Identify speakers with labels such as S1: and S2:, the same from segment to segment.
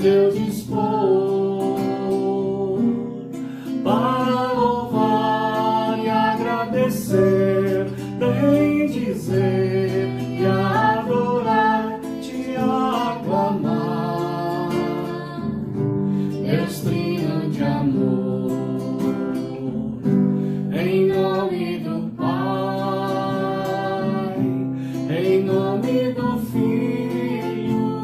S1: teu dispor, para louvar e agradecer, bem dizer e adorar, te aclamar, Deus Trino de amor, em nome do Pai, em nome do Filho,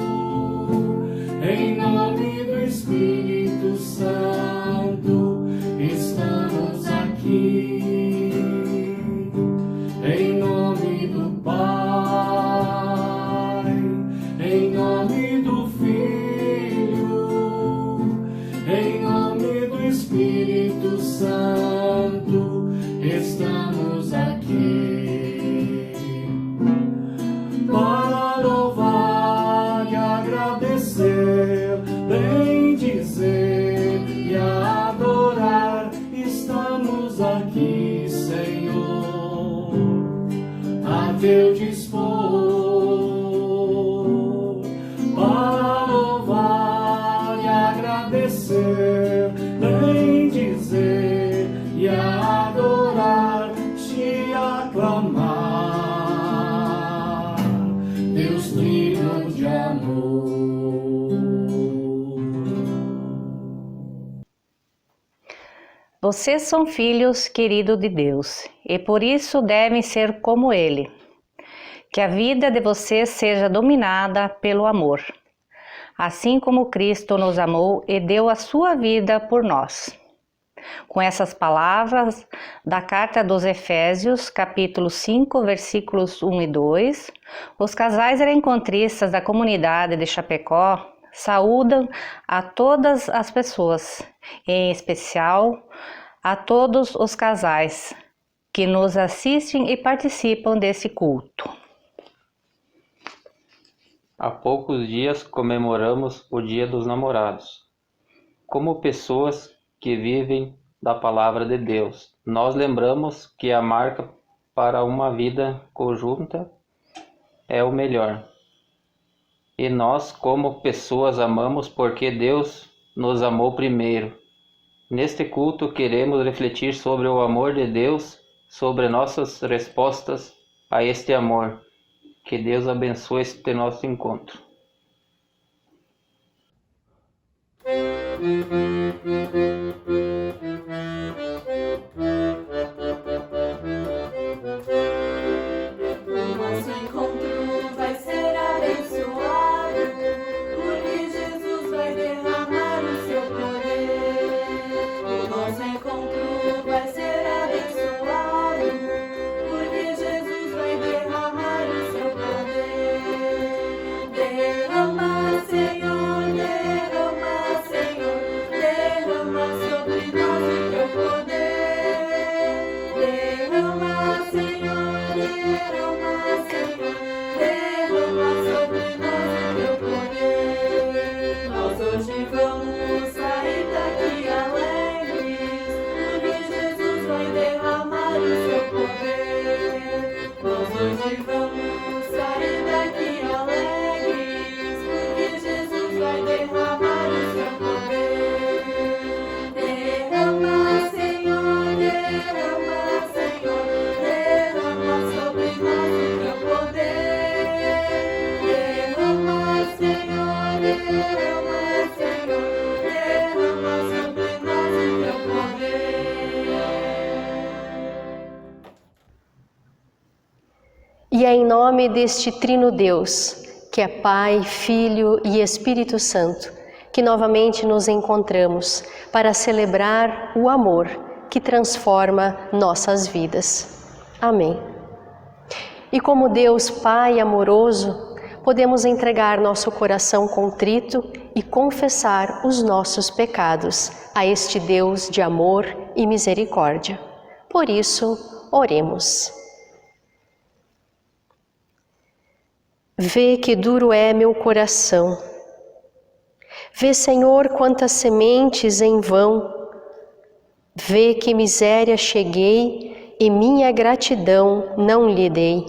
S1: em nome do Espírito Santo, estamos aqui. Em nome do Pai, em nome do Filho, em nome do Espírito Santo, estamos aqui. Para louvar e agradecer, bem dizer e adorar, estamos aqui, Senhor, a teu dispor, para louvar e agradecer, bem dizer e adorar, te aclamar, Deus Trino de amor.
S2: Vocês são filhos queridos de Deus e por isso devem ser como Ele. Que a vida de vocês seja dominada pelo amor, assim como Cristo nos amou e deu a sua vida por nós. Com essas palavras da carta dos Efésios, capítulo 5, versículos 1 e 2, os casais rencontristas da comunidade de Chapecó saúdam a todas as pessoas, em especial a todos os casais que nos assistem e participam desse culto.
S3: Há poucos dias comemoramos o Dia dos Namorados. Como pessoas que vivem da Palavra de Deus, nós lembramos que a marca para uma vida conjunta é o melhor. E nós, como pessoas, amamos porque Deus nos amou primeiro. Neste culto queremos refletir sobre o amor de Deus, sobre nossas respostas a este amor. Que Deus abençoe este nosso encontro.
S4: Nosso encontro vai ser abençoado, porque Jesus vai derramar o seu poder. O nosso encontro vai ser abençoado, porque Jesus vai derramar o seu poder. Derrama, Senhor, derrama, Senhor, derrama sobre nós o teu poder. Derrama, Senhor, derrama, Senhor, derrama sobre nós o teu poder. Nós hoje vamos sair daqui alegres, porque Jesus vai derramar o seu poder. Nós hoje vamos sair daqui alegres, porque Jesus vai derramar o seu poder. Derrama, Senhor, derrama, Senhor, derrama sobre nós o teu poder. Derrama, Senhor, derrama, Senhor, derrama sobre nós o teu poder.
S5: E é em nome deste Trino Deus, que é Pai, Filho e Espírito Santo, que novamente nos encontramos para celebrar o amor que transforma nossas vidas. Amém. E como Deus Pai amoroso, podemos entregar nosso coração contrito e confessar os nossos pecados a este Deus de amor e misericórdia. Por isso, oremos. Vê que duro é meu coração. Vê, Senhor, quantas sementes em vão. Vê que miséria cheguei e minha gratidão não lhe dei.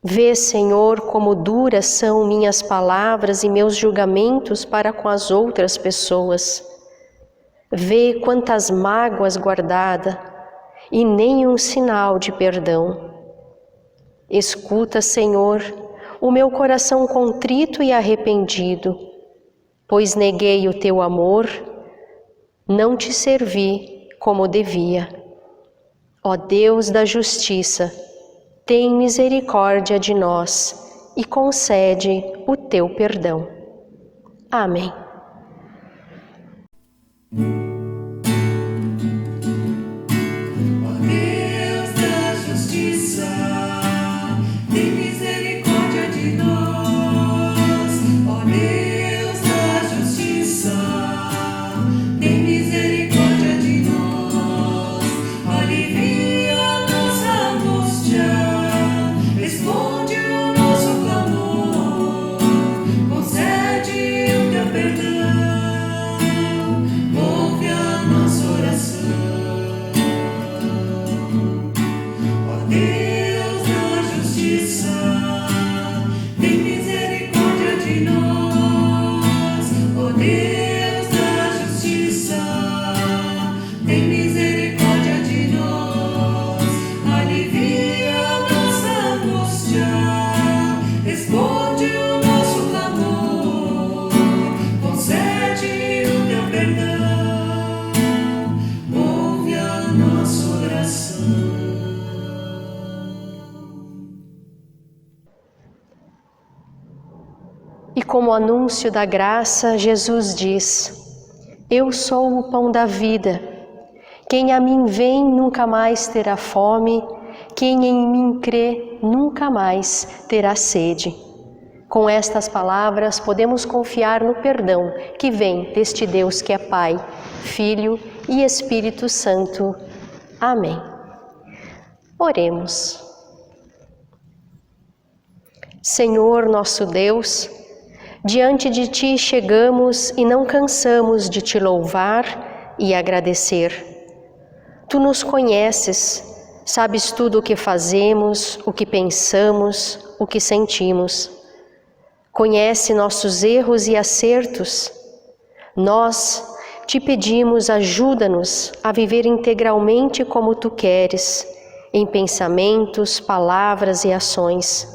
S5: Vê, Senhor, como duras são minhas palavras e meus julgamentos para com as outras pessoas. Vê quantas mágoas guardadas e nenhum sinal de perdão. Escuta, Senhor, o meu coração contrito e arrependido, pois neguei o teu amor, não te servi como devia. Ó Deus da justiça, tem misericórdia de nós e concede o teu perdão. Amém. E como anúncio da graça, Jesus diz: Eu sou o pão da vida. Quem a mim vem nunca mais terá fome, quem em mim crê nunca mais terá sede. Com estas palavras podemos confiar no perdão que vem deste Deus que é Pai, Filho e Espírito Santo. Amém. Oremos. Senhor nosso Deus, diante de Ti chegamos e não cansamos de Te louvar e agradecer. Tu nos conheces, sabes tudo o que fazemos, o que pensamos, o que sentimos. Conhece nossos erros e acertos. Nós Te pedimos, ajuda-nos a viver integralmente como Tu queres, em pensamentos, palavras e ações.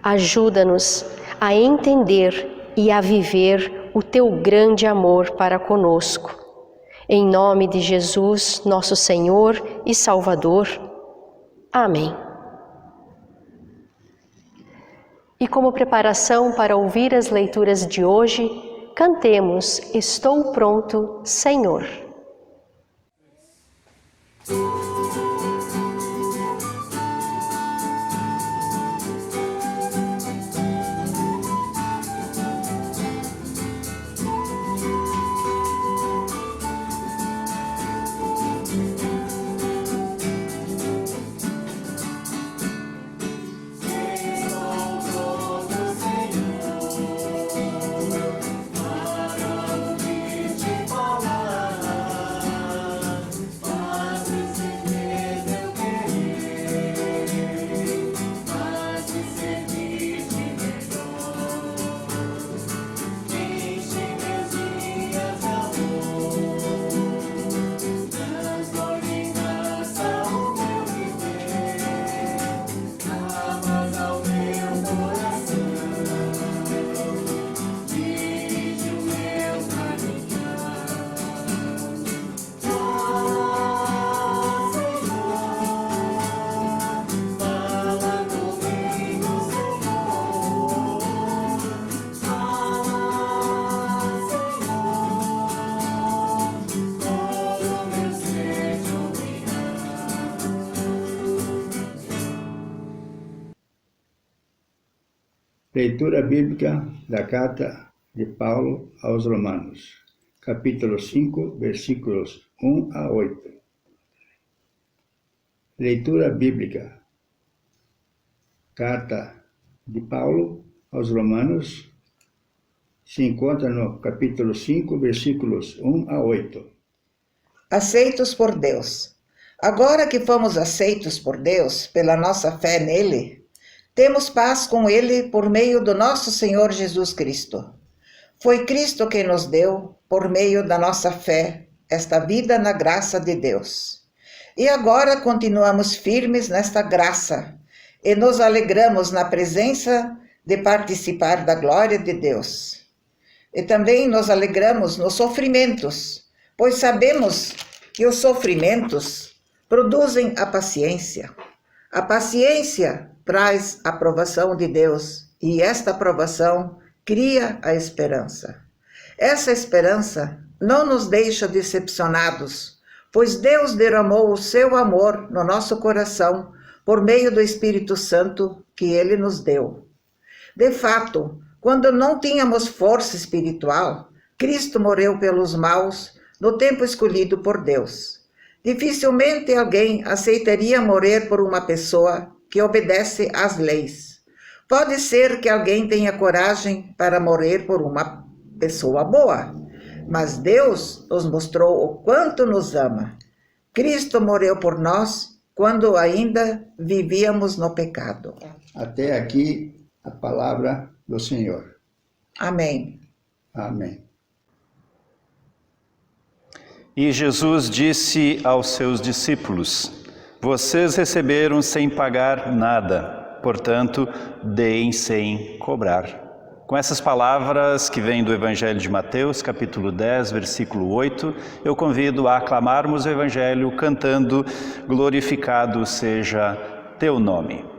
S5: Ajuda-nos a entender e a viver o Teu grande amor para conosco. Em nome de Jesus, nosso Senhor e Salvador. Amém. E como preparação para ouvir as leituras de hoje, cantemos Estou Pronto, Senhor.
S6: Leitura bíblica da carta de Paulo aos Romanos, capítulo 5, versículos 1 a 8. Leitura bíblica. Carta de Paulo aos Romanos se encontra no capítulo 5, versículos 1 a 8.
S7: Aceitos por Deus. Agora que fomos aceitos por Deus pela nossa fé nele, Temos paz com Ele por meio do nosso Senhor Jesus Cristo. Foi Cristo quem nos deu, por meio da nossa fé, esta vida na graça de Deus. E agora continuamos firmes nesta graça e nos alegramos na presença de participar da glória de Deus. E também nos alegramos nos sofrimentos, pois sabemos que os sofrimentos produzem a paciência. A paciência traz a aprovação de Deus e esta aprovação cria a esperança. Essa esperança não nos deixa decepcionados, pois Deus derramou o seu amor no nosso coração por meio do Espírito Santo que Ele nos deu. De fato, quando não tínhamos força espiritual, Cristo morreu pelos maus no tempo escolhido por Deus. Dificilmente alguém aceitaria morrer por uma pessoa que obedece às leis. Pode ser que alguém tenha coragem para morrer por uma pessoa boa, mas Deus nos mostrou o quanto nos ama. Cristo morreu por nós quando ainda vivíamos no pecado.
S6: Até aqui a palavra do Senhor.
S7: Amém.
S6: Amém.
S8: E Jesus disse aos seus discípulos: vocês receberam sem pagar nada, portanto, deem sem cobrar. Com essas palavras que vêm do Evangelho de Mateus, capítulo 10, versículo 8, eu convido a aclamarmos o Evangelho cantando Glorificado seja teu nome.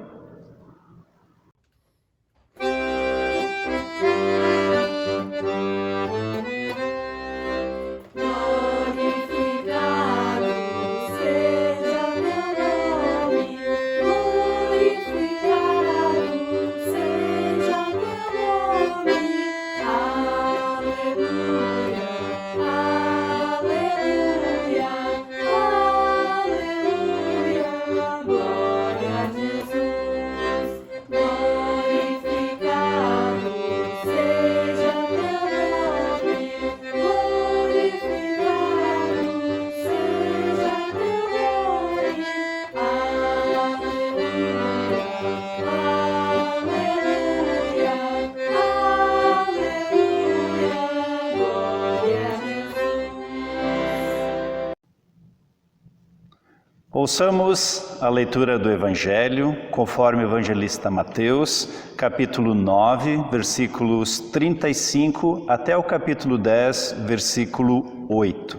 S8: Ouçamos a leitura do Evangelho, conforme o evangelista Mateus, capítulo 9, versículos 35 até o capítulo 10, versículo 8.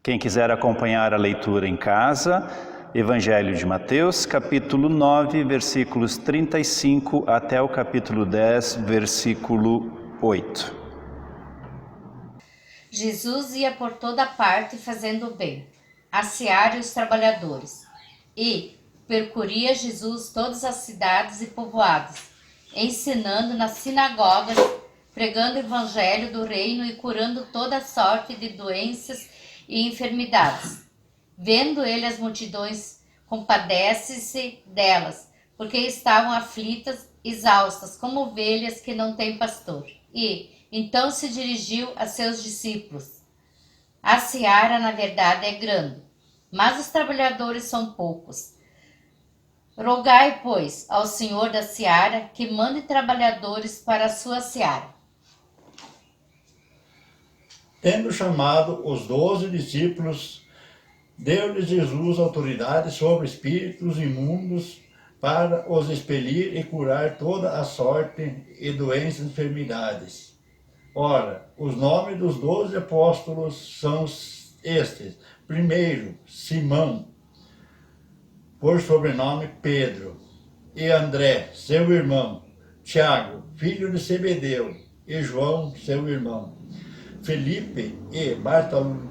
S8: Quem quiser acompanhar a leitura em casa, Evangelho de Mateus, capítulo 9, versículos 35 até o capítulo 10, versículo 8.
S2: Jesus ia por toda parte fazendo o bem, a seara e os trabalhadores, e percorria Jesus todas as cidades e povoados, ensinando nas sinagogas, pregando o evangelho do reino e curando toda sorte de doenças e enfermidades. Vendo ele as multidões, compadece-se delas, porque estavam aflitas, exaustas, como ovelhas que não têm pastor. E então se dirigiu a seus discípulos: a seara, na verdade, é grande, mas os trabalhadores são poucos. Rogai, pois, ao Senhor da seara que mande trabalhadores para a sua seara.
S9: Tendo chamado os 12 discípulos, deu-lhes Jesus autoridade sobre espíritos imundos para os expelir e curar toda a sorte e doenças e enfermidades. Ora, os nomes dos 12 apóstolos são estes. Primeiro, Simão, por sobrenome Pedro, e André, seu irmão, Tiago, filho de Zebedeu, e João, seu irmão, Felipe e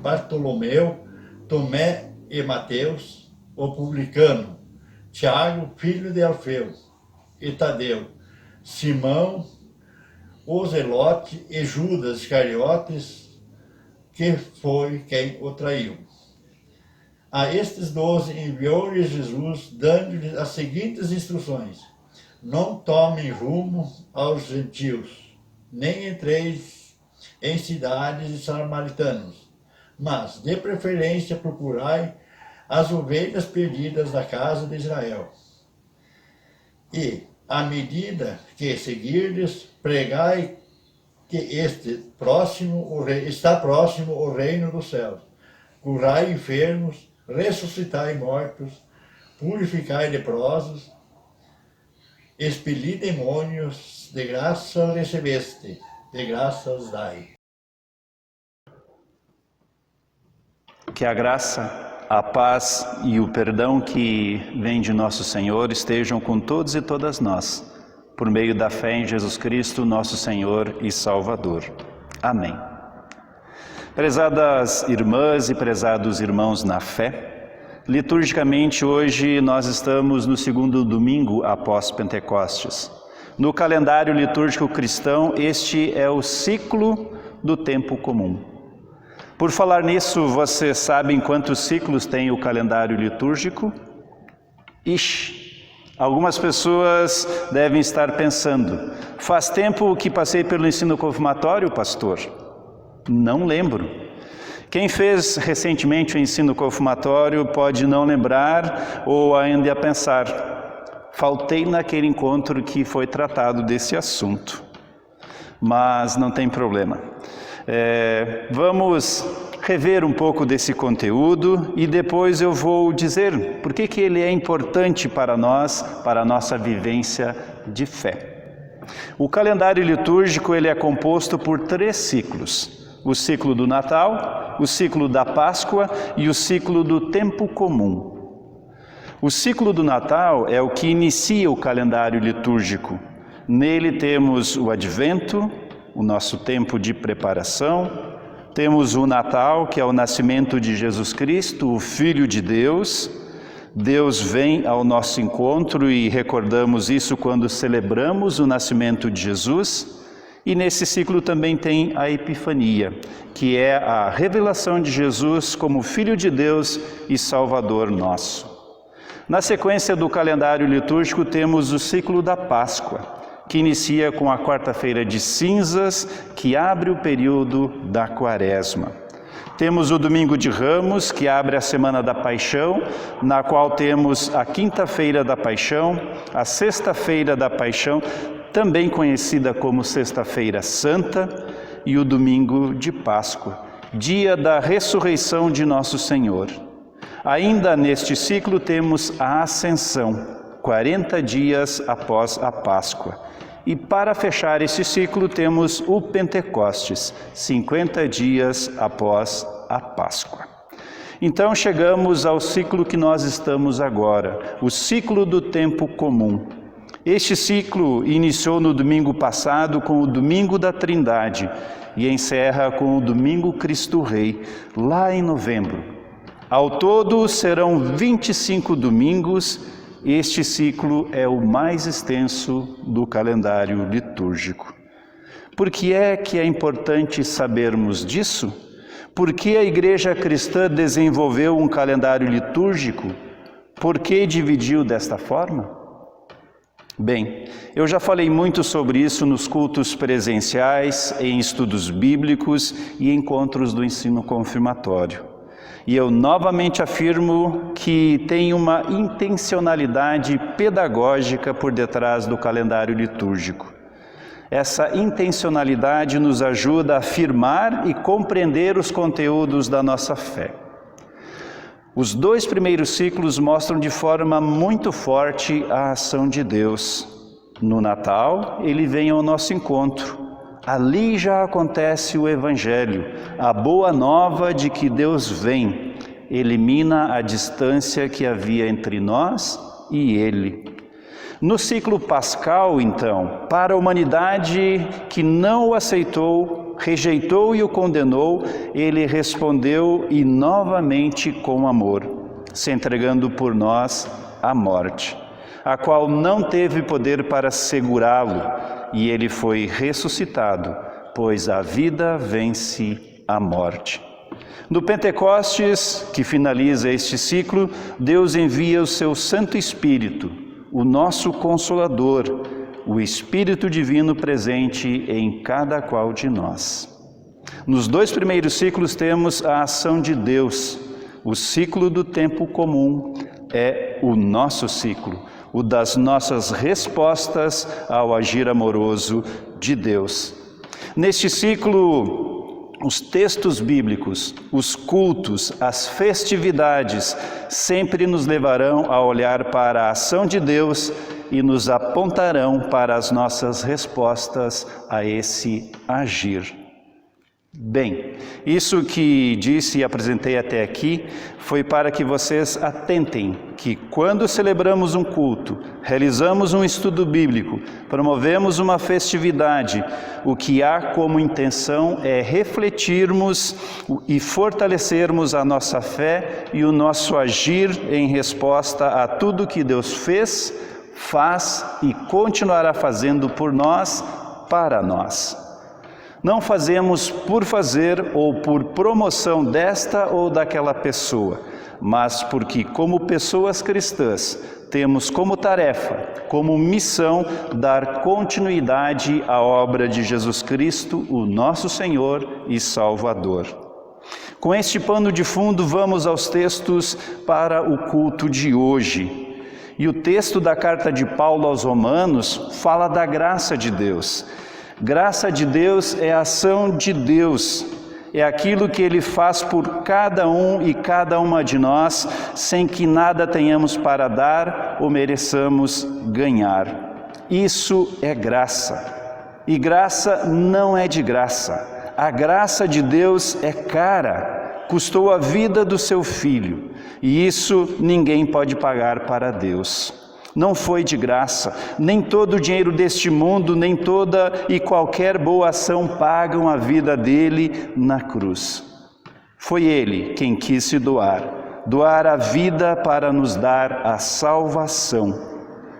S9: Bartolomeu, Tomé e Mateus, o publicano, Tiago, filho de Alfeu, e Tadeu, Simão, o Zelote e Judas Iscariotes, que foi quem o traiu. A estes 12 enviou-lhes Jesus, dando-lhes as seguintes instruções: não tomem rumo aos gentios, nem entreis em cidades de samaritanos, mas, de preferência, procurai as ovelhas perdidas da casa de Israel. E, à medida que seguirdes, pregai que está próximo o reino dos céus. Curai enfermos, ressuscitai mortos, purificai leprosos, expeli demônios, de graça recebeste, de graças dai.
S8: Que a graça, a paz e o perdão que vem de nosso Senhor estejam com todos e todas nós, por meio da fé em Jesus Cristo, nosso Senhor e Salvador. Amém. Prezadas irmãs e prezados irmãos na fé, liturgicamente hoje nós estamos no segundo domingo após Pentecostes. No calendário litúrgico cristão, este é o ciclo do tempo comum. Por falar nisso, vocês sabem quantos ciclos tem o calendário litúrgico? Algumas pessoas devem estar pensando, faz tempo que passei pelo ensino confirmatório, pastor? Não lembro. Quem fez recentemente o ensino confirmatório pode não lembrar ou ainda pensar, faltei naquele encontro que foi tratado desse assunto. Mas não tem problema. Vamos rever um pouco desse conteúdo e depois eu vou dizer por que ele é importante para nós, para a nossa vivência de fé. O calendário litúrgico ele é composto por 3 ciclos. O ciclo do Natal, o ciclo da Páscoa e o ciclo do tempo comum. O ciclo do Natal é o que inicia o calendário litúrgico. Nele temos o Advento, o nosso tempo de preparação, temos o Natal, que é o nascimento de Jesus Cristo, o Filho de Deus. Deus vem ao nosso encontro e recordamos isso quando celebramos o nascimento de Jesus. E nesse ciclo também tem a Epifania, que é a revelação de Jesus como Filho de Deus e Salvador nosso. Na sequência do calendário litúrgico temos o ciclo da Páscoa, que inicia com a quarta-feira de cinzas, que abre o período da Quaresma. Temos o Domingo de Ramos, que abre a Semana da Paixão, na qual temos a Quinta-feira da Paixão, a Sexta-feira da Paixão, também conhecida como Sexta-feira Santa, e o Domingo de Páscoa, dia da ressurreição de Nosso Senhor. Ainda neste ciclo temos a Ascensão, 40 dias após a Páscoa. E para fechar esse ciclo temos o Pentecostes, 50 dias após a Páscoa. Então chegamos ao ciclo que nós estamos agora, o ciclo do tempo comum. Este ciclo iniciou no domingo passado com o Domingo da Trindade e encerra com o Domingo Cristo Rei, lá em novembro. Ao todo serão 25 domingos. Este ciclo é o mais extenso do calendário litúrgico. Por que é importante sabermos disso? Por que a Igreja Cristã desenvolveu um calendário litúrgico? Por que dividiu desta forma? Bem, eu já falei muito sobre isso nos cultos presenciais, em estudos bíblicos e encontros do ensino confirmatório. E eu novamente afirmo que tem uma intencionalidade pedagógica por detrás do calendário litúrgico. Essa intencionalidade nos ajuda a afirmar e compreender os conteúdos da nossa fé. Os 2 primeiros ciclos mostram de forma muito forte a ação de Deus. No Natal, ele vem ao nosso encontro. Ali já acontece o Evangelho, a boa nova de que Deus vem, elimina a distância que havia entre nós e Ele. No ciclo pascal, então, para a humanidade que não o aceitou, rejeitou e o condenou, Ele respondeu e novamente com amor, se entregando por nós à morte, a qual não teve poder para segurá-lo, e ele foi ressuscitado, pois a vida vence a morte. No Pentecostes, que finaliza este ciclo, Deus envia o seu Santo Espírito, o nosso Consolador, o Espírito Divino presente em cada qual de nós. Nos 2 primeiros ciclos temos a ação de Deus. O ciclo do tempo comum é o nosso ciclo. o das nossas respostas ao agir amoroso de Deus. Neste ciclo, os textos bíblicos, os cultos, as festividades sempre nos levarão a olhar para a ação de Deus e nos apontarão para as nossas respostas a esse agir. Bem, isso que disse e apresentei até aqui foi para que vocês atentem que quando celebramos um culto, realizamos um estudo bíblico, promovemos uma festividade, o que há como intenção é refletirmos e fortalecermos a nossa fé e o nosso agir em resposta a tudo que Deus fez, faz e continuará fazendo por nós, para nós. Não fazemos por fazer ou por promoção desta ou daquela pessoa, mas porque, como pessoas cristãs, temos como tarefa, como missão, dar continuidade à obra de Jesus Cristo, o nosso Senhor e Salvador. Com este pano de fundo, vamos aos textos para o culto de hoje. E o texto da carta de Paulo aos Romanos fala da graça de Deus. Graça de Deus é a ação de Deus, é aquilo que Ele faz por cada um e cada uma de nós, sem que nada tenhamos para dar ou mereçamos ganhar. Isso é graça. E graça não é de graça. A graça de Deus é cara, custou a vida do seu Filho, e isso ninguém pode pagar para Deus. Não foi de graça, nem todo o dinheiro deste mundo, nem toda e qualquer boa ação pagam a vida dele na cruz. Foi ele quem quis se doar a vida para nos dar a salvação.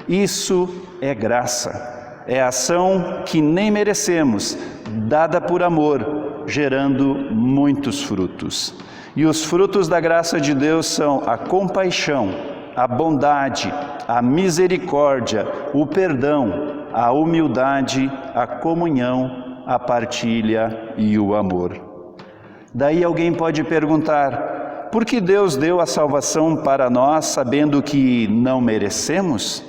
S8: Isso é graça, é ação que nem merecemos, dada por amor, gerando muitos frutos. E os frutos da graça de Deus são a compaixão, a bondade, a misericórdia, o perdão, a humildade, a comunhão, a partilha e o amor. Daí alguém pode perguntar, por que Deus deu a salvação para nós sabendo que não merecemos?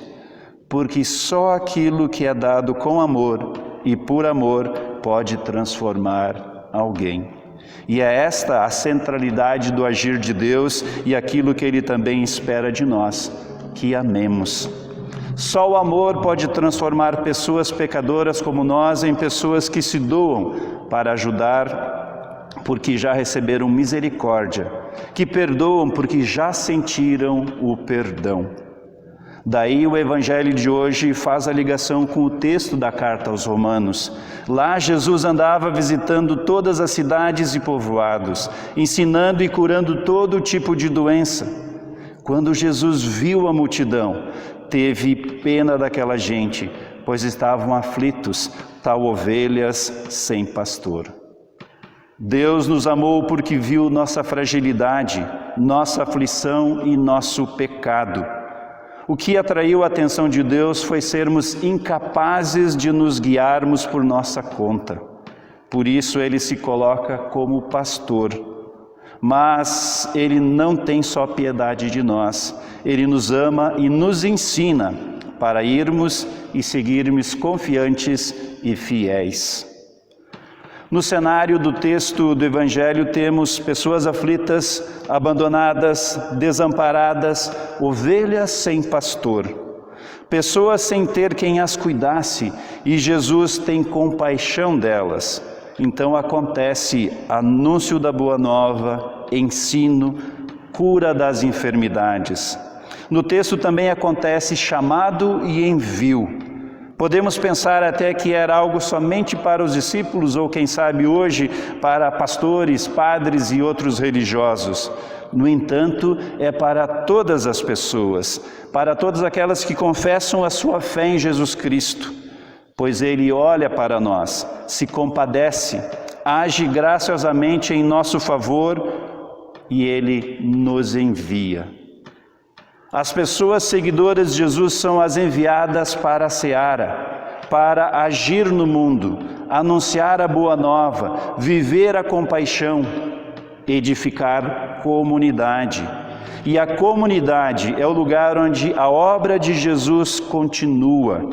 S8: Porque só aquilo que é dado com amor e por amor pode transformar alguém. E é esta a centralidade do agir de Deus e aquilo que Ele também espera de nós, que amemos. Só o amor pode transformar pessoas pecadoras como nós em pessoas que se doam para ajudar porque já receberam misericórdia, que perdoam porque já sentiram o perdão. Daí o Evangelho de hoje faz a ligação com o texto da carta aos Romanos. Lá Jesus andava visitando todas as cidades e povoados, ensinando e curando todo tipo de doença. Quando Jesus viu a multidão, teve pena daquela gente, pois estavam aflitos, tal ovelhas sem pastor. Deus nos amou porque viu nossa fragilidade, nossa aflição e nosso pecado. O que atraiu a atenção de Deus foi sermos incapazes de nos guiarmos por nossa conta. Por isso Ele se coloca como pastor. Mas Ele não tem só piedade de nós. Ele nos ama e nos ensina para irmos e seguirmos confiantes e fiéis. No cenário do texto do Evangelho temos pessoas aflitas, abandonadas, desamparadas, ovelhas sem pastor. Pessoas sem ter quem as cuidasse, e Jesus tem compaixão delas. Então acontece anúncio da boa nova, ensino, cura das enfermidades. No texto também acontece chamado e envio. Podemos pensar até que era algo somente para os discípulos, ou quem sabe hoje para pastores, padres e outros religiosos. No entanto, é para todas as pessoas, para todas aquelas que confessam a sua fé em Jesus Cristo, pois Ele olha para nós, se compadece, age graciosamente em nosso favor e Ele nos envia. As pessoas seguidoras de Jesus são as enviadas para a seara, para agir no mundo, anunciar a boa nova, viver a compaixão, edificar comunidade, E a comunidade é o lugar onde a obra de Jesus continua.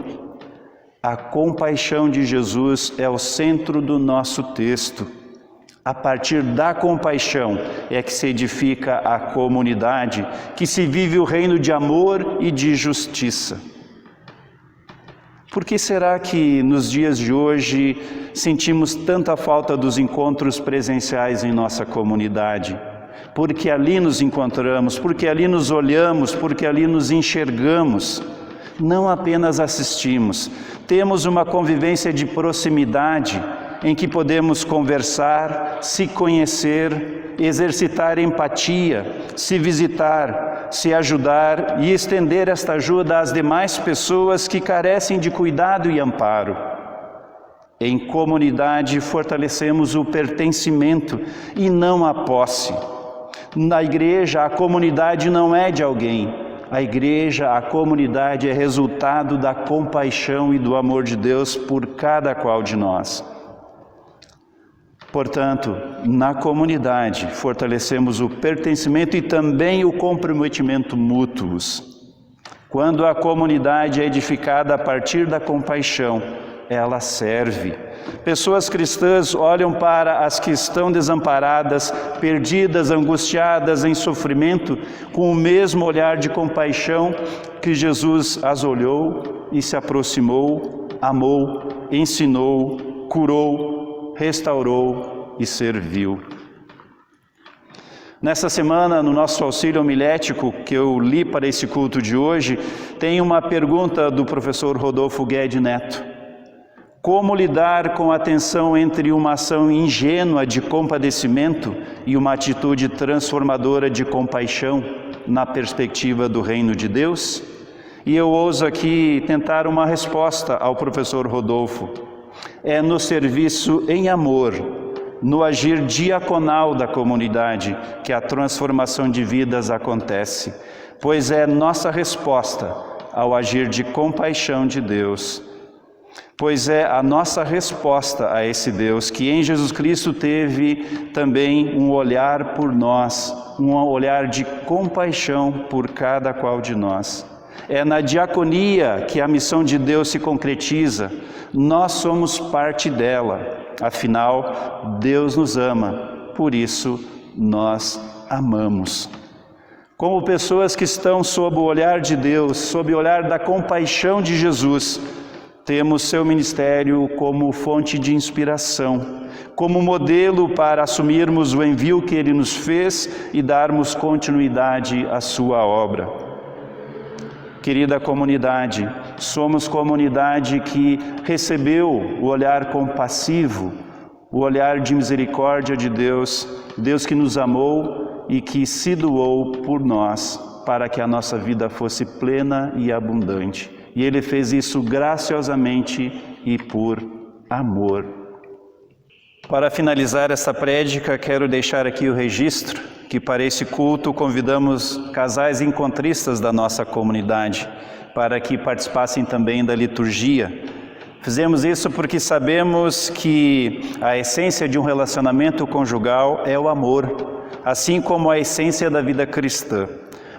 S8: A compaixão de Jesus é o centro do nosso texto. A partir da compaixão é que se edifica a comunidade, que se vive o reino de amor e de justiça. Por que será que nos dias de hoje sentimos tanta falta dos encontros presenciais em nossa comunidade? Porque ali nos encontramos, porque ali nos olhamos, porque ali nos enxergamos. Não apenas assistimos, temos uma convivência de proximidade em que podemos conversar, se conhecer, exercitar empatia, se visitar, se ajudar e estender esta ajuda às demais pessoas que carecem de cuidado e amparo. Em comunidade fortalecemos o pertencimento e não a posse. Na igreja, a comunidade não é de alguém. A igreja, a comunidade é resultado da compaixão e do amor de Deus por cada qual de nós. Portanto, na comunidade, fortalecemos o pertencimento e também o comprometimento mútuos. Quando a comunidade é edificada a partir da compaixão, ela serve. Pessoas cristãs olham para as que estão desamparadas, perdidas, angustiadas, em sofrimento, com o mesmo olhar de compaixão que Jesus as olhou e se aproximou, amou, ensinou, curou, restaurou e serviu. Nessa semana, no nosso auxílio homilético que eu li para esse culto de hoje, tem uma pergunta do professor Rodolfo Guedes Neto. Como lidar com a tensão entre uma ação ingênua de compadecimento e uma atitude transformadora de compaixão na perspectiva do reino de Deus? E eu ouso aqui tentar uma resposta ao professor Rodolfo. É no serviço em amor, no agir diaconal da comunidade, que a transformação de vidas acontece, pois é nossa resposta ao agir de compaixão de Deus. Pois é a nossa resposta a esse Deus que em Jesus Cristo teve também um olhar por nós, um olhar de compaixão por cada qual de nós. É na diaconia que a missão de Deus se concretiza. Nós somos parte dela. Afinal, Deus nos ama, por isso nós amamos. Como pessoas que estão sob o olhar de Deus, sob o olhar da compaixão de Jesus, temos seu ministério como fonte de inspiração, como modelo para assumirmos o envio que Ele nos fez e darmos continuidade à sua obra. Querida comunidade, somos comunidade que recebeu o olhar compassivo, o olhar de misericórdia de Deus, Deus que nos amou e que se doou por nós, para que a nossa vida fosse plena e abundante. E Ele fez isso graciosamente e por amor. Para finalizar essa prédica, quero deixar aqui o registro que para esse culto convidamos casais encontristas da nossa comunidade para que participassem também da liturgia. Fizemos isso porque sabemos que a essência de um relacionamento conjugal é o amor, assim como a essência da vida cristã.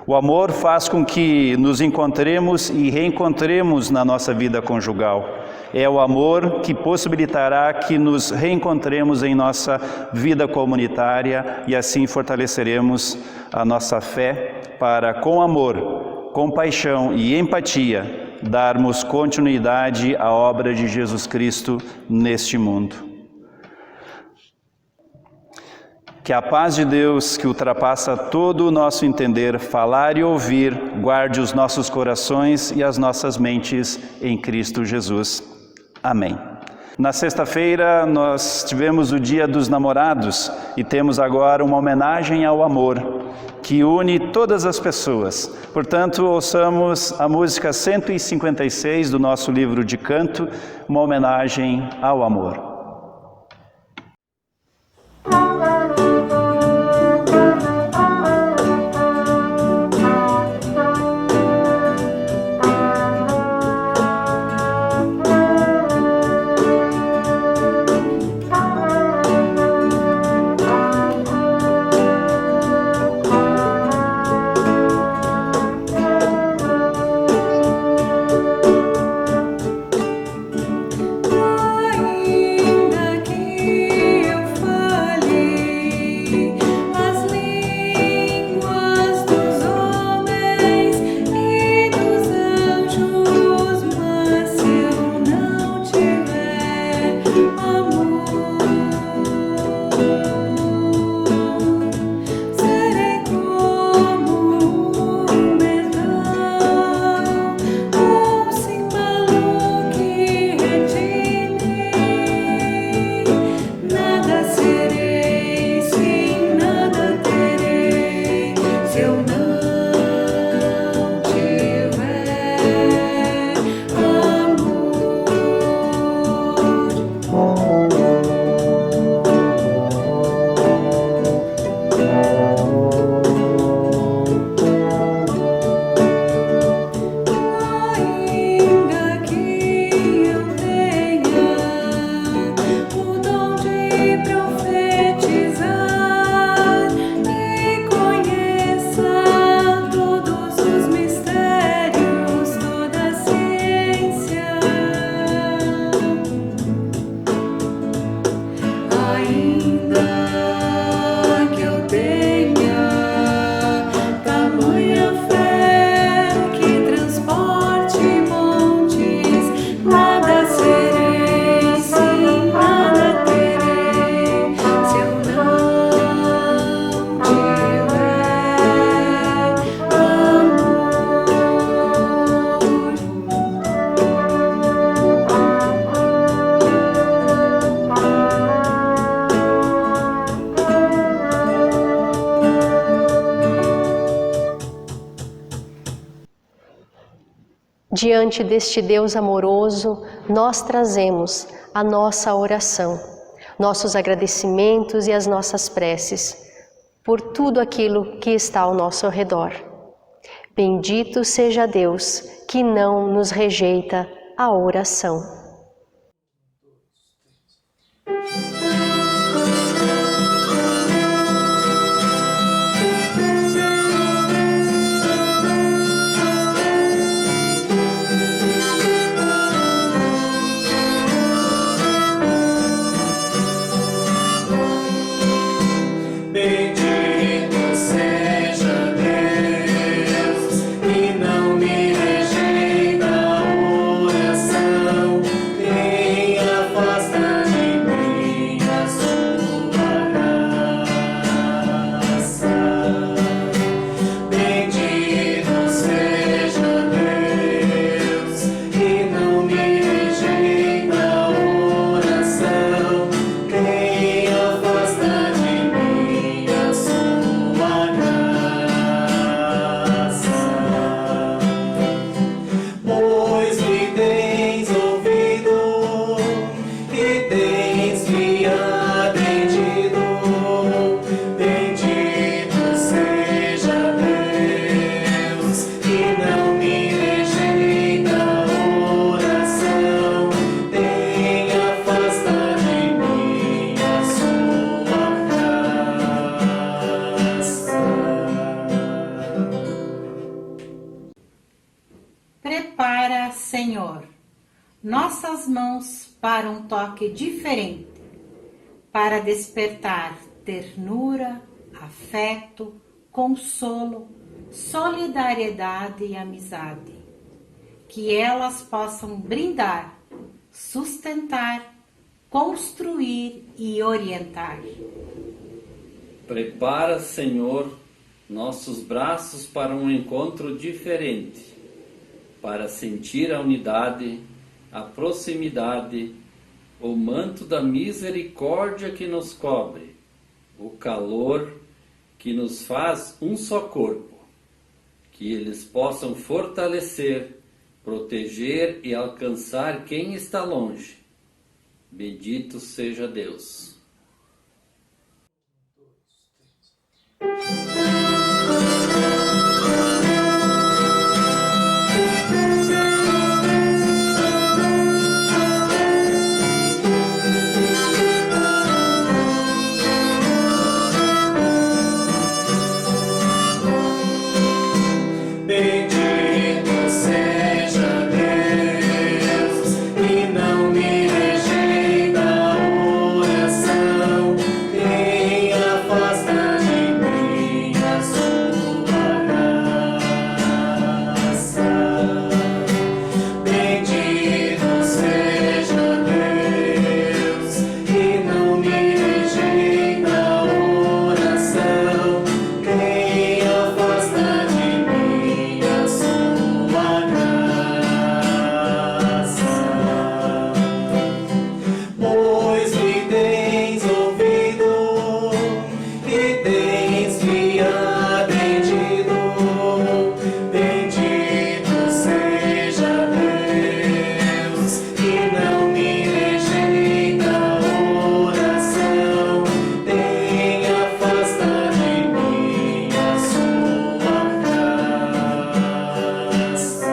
S8: O amor faz com que nos encontremos e reencontremos na nossa vida conjugal. É o amor que possibilitará que nos reencontremos em nossa vida comunitária e assim fortaleceremos a nossa fé para, com amor, compaixão e empatia, darmos continuidade à obra de Jesus Cristo neste mundo. Que a paz de Deus, que ultrapassa todo o nosso entender, falar e ouvir, guarde os nossos corações e as nossas mentes em Cristo Jesus. Amém. Na sexta-feira nós tivemos o Dia dos Namorados e temos agora uma homenagem ao amor, que une todas as pessoas. Portanto, ouçamos a música 156 do nosso livro de canto, uma homenagem ao amor.
S4: ainda que eu tenha tamanha fé que transporte montes, nada serei, sim, nada terei, se eu não tiver
S5: Diante deste Deus amoroso, nós trazemos a nossa oração, nossos agradecimentos e as nossas preces por tudo aquilo que está ao nosso redor. Bendito seja Deus que não nos rejeita a oração.
S1: Bendito seja Deus, que não me rejeita a oração, nem afasta de mim a sua graça. Bendito seja Deus, que não me rejeita a oração, nem afasta de mim a sua graça. Pois me tens ouvido e tens me atendido. Bendito seja Deus, que não me rejeita a oração, nem afasta de mim a sua graça.
S10: Prepara, Senhor, nossas mãos para um toque diferente, para despertar ternura, afeto, consolo, solidariedade e amizade. Que elas possam brindar, sustentar, construir e orientar.
S11: Prepara, Senhor, nossos braços para um encontro diferente, para sentir a unidade, a proximidade, o manto da misericórdia que nos cobre, o calor que nos faz um só corpo, que eles possam fortalecer, proteger e alcançar quem está longe. Bendito seja Deus.
S1: Bendito seja Deus, que não me rejeita a oração, nem afasta de mim a sua graça. Bendito seja Deus, que não me rejeita a oração, nem afasta de mim a sua graça. Pois me tens ouvido e tens me atendido. Bendito seja Deus, que não me rejeita a oração, nem afasta de mim a sua graça.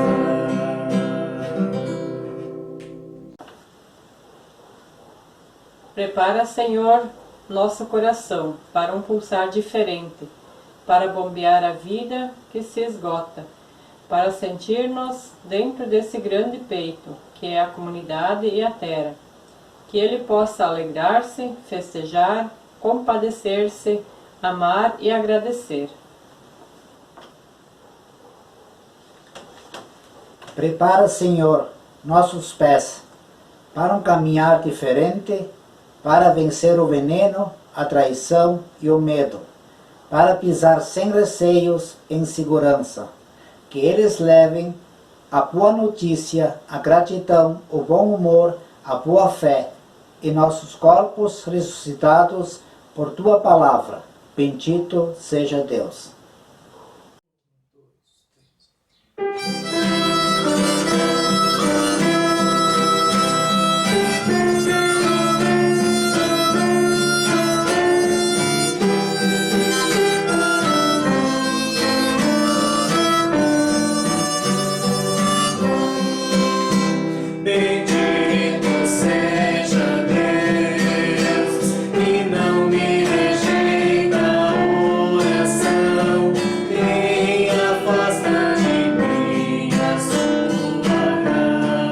S12: Prepara, Senhor, nosso coração para um pulsar diferente, para bombear a vida que se esgota, para sentir-nos dentro desse grande peito, que é a comunidade e a terra. que ele possa alegrar-se, festejar, compadecer-se, amar e agradecer.
S13: Prepara, Senhor, nossos pés para um caminhar diferente, para vencer o veneno, a traição e o medo, para pisar sem receios em segurança. Que eles levem a boa notícia, a gratidão, o bom humor, a boa fé, e nossos corpos ressuscitados por Tua palavra. Bendito seja Deus.
S1: Bendito seja Deus, que não me rejeita a oração, nem afasta de mim a sua graça.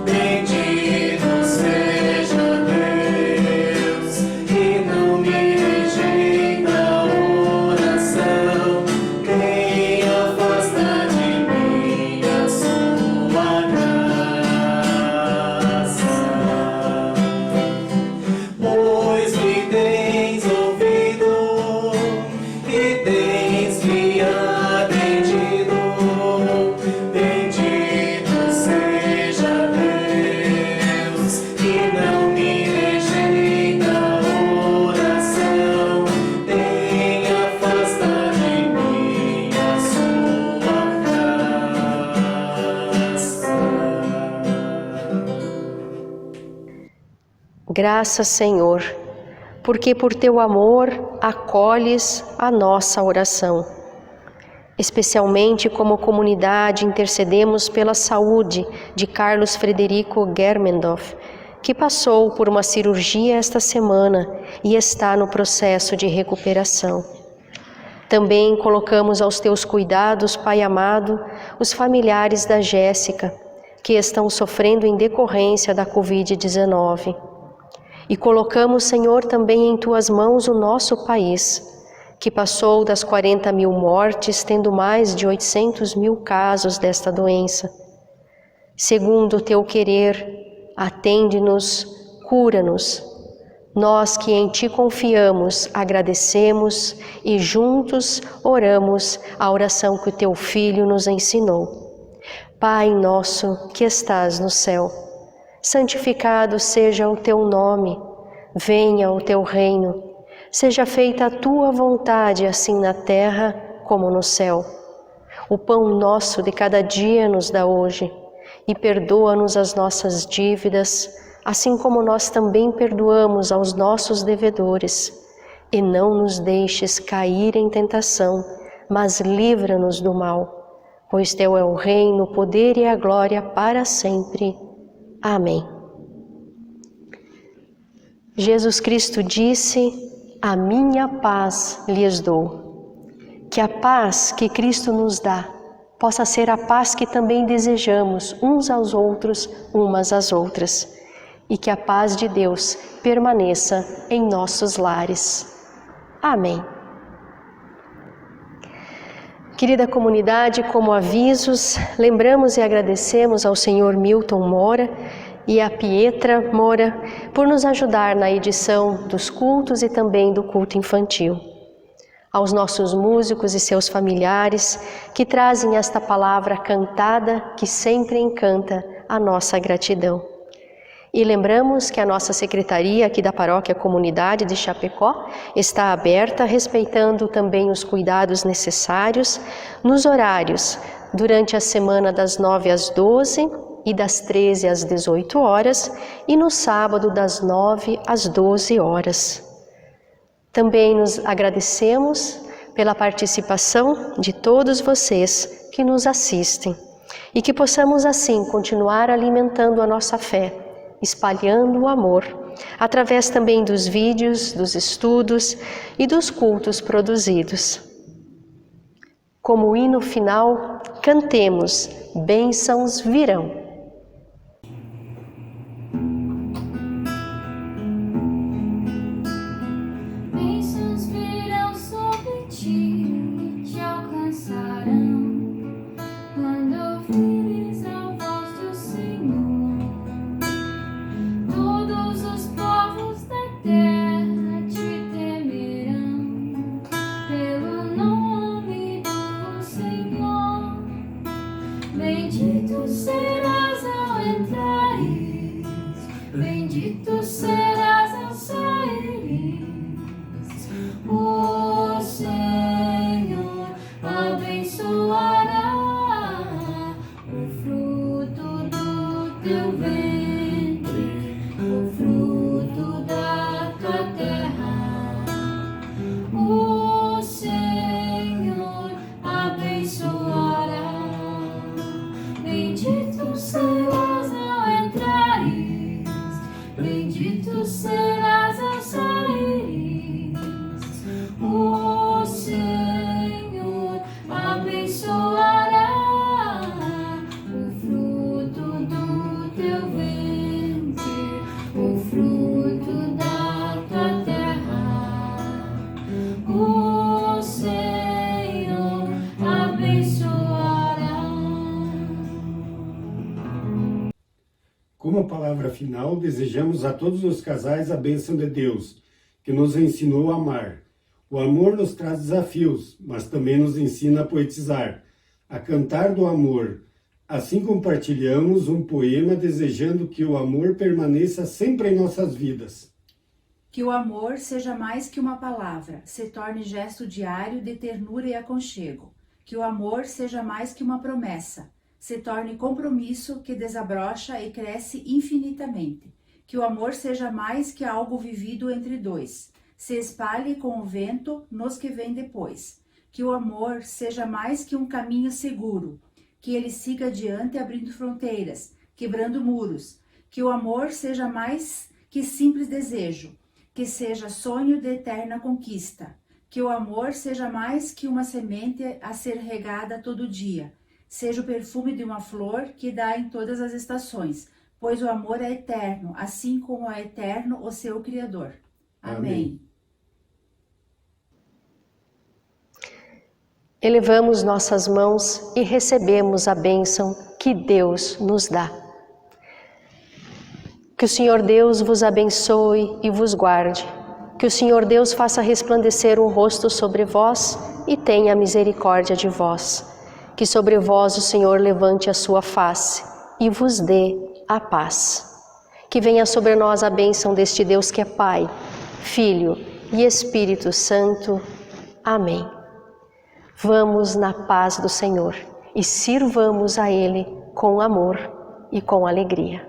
S1: Bendito seja Deus, que não me rejeita a oração, nem afasta de mim a sua graça. Pois me tens ouvido e tens me atendido. Bendito seja Deus, que não me rejeita a oração, nem afasta de mim a sua graça.
S5: Graças, Senhor, porque por Teu amor acolhes a nossa oração. Especialmente como comunidade intercedemos pela saúde de Carlos Frederico Germendorf, que passou por uma cirurgia esta semana e está no processo de recuperação. Também colocamos aos Teus cuidados, Pai amado, os familiares da Jéssica, que estão sofrendo em decorrência da Covid-19. E colocamos, Senhor, também em Tuas mãos o nosso país, que passou das 40 mil mortes, tendo mais de 800 mil casos desta doença. Segundo o Teu querer, atende-nos, cura-nos. Nós que em Ti confiamos, agradecemos e juntos oramos a oração que o Teu Filho nos ensinou. Pai nosso que estás no céu, santificado seja o Teu nome, venha o Teu reino, seja feita a Tua vontade, assim na terra como no céu. O pão nosso de cada dia nos dá hoje, e perdoa-nos as nossas dívidas, assim como nós também perdoamos aos nossos devedores. E não nos deixes cair em tentação, mas livra-nos do mal, pois Teu é o reino, o poder e a glória para sempre. Amém. Jesus Cristo disse: a minha paz lhes dou. Que a paz que Cristo nos dá possa ser a paz que também desejamos uns aos outros, umas às outras. E que a paz de Deus permaneça em nossos lares. Amém. Querida comunidade, como avisos, lembramos e agradecemos ao Sr. Milton Moura e à Pietra Moura por nos ajudar na edição dos cultos e também do culto infantil. Aos nossos músicos e seus familiares que trazem esta palavra cantada que sempre encanta a nossa gratidão. E lembramos que a nossa secretaria aqui da Paróquia Comunidade de Chapecó está aberta, respeitando também os cuidados necessários nos horários durante a semana das 9 às 12 e das 13 às 18 horas e no sábado das 9 às 12 horas. Também nos agradecemos pela participação de todos vocês que nos assistem e que possamos assim continuar alimentando a nossa fé, espalhando o amor, através também dos vídeos, dos estudos e dos cultos produzidos. Como hino final, cantemos Bênçãos Virão.
S4: bendito serás ao saíres. O Senhor abençoará o fruto do teu ventre, o fruto da tua terra. O Senhor abençoará. Bendito serás ao entrares, bendito serás ao saíres. O Senhor abençoará o fruto do teu ventre, o fruto da tua terra. O Senhor abençoará.
S14: Como palavra final, desejamos a todos os casais a bênção de Deus, que nos ensinou a amar. O amor nos traz desafios, mas também nos ensina a poetizar, a cantar do amor. Assim compartilhamos um poema desejando que o amor permaneça sempre em nossas vidas.
S15: Que o amor seja mais que uma palavra, se torne gesto diário de ternura e aconchego. Que o amor seja mais que uma promessa, se torne compromisso que desabrocha e cresce infinitamente. Que o amor seja mais que algo vivido entre dois, se espalhe com o vento nos que vêm depois. Que o amor seja mais que um caminho seguro, que ele siga adiante abrindo fronteiras, quebrando muros. Que o amor seja mais que simples desejo, que seja sonho de eterna conquista. Que o amor seja mais que uma semente a ser regada todo dia, seja o perfume de uma flor que dá em todas as estações, pois o amor é eterno, assim como é eterno o seu Criador. Amém.
S5: Elevamos nossas mãos e recebemos a bênção que Deus nos dá. Que o Senhor Deus vos abençoe e vos guarde. Que o Senhor Deus faça resplandecer o rosto sobre vós e tenha misericórdia de vós. Que sobre vós o Senhor levante a sua face e vos dê a paz. Que venha sobre nós a bênção deste Deus que é Pai, Filho e Espírito Santo. Amém. Vamos na paz do Senhor e sirvamos a Ele com amor e com alegria.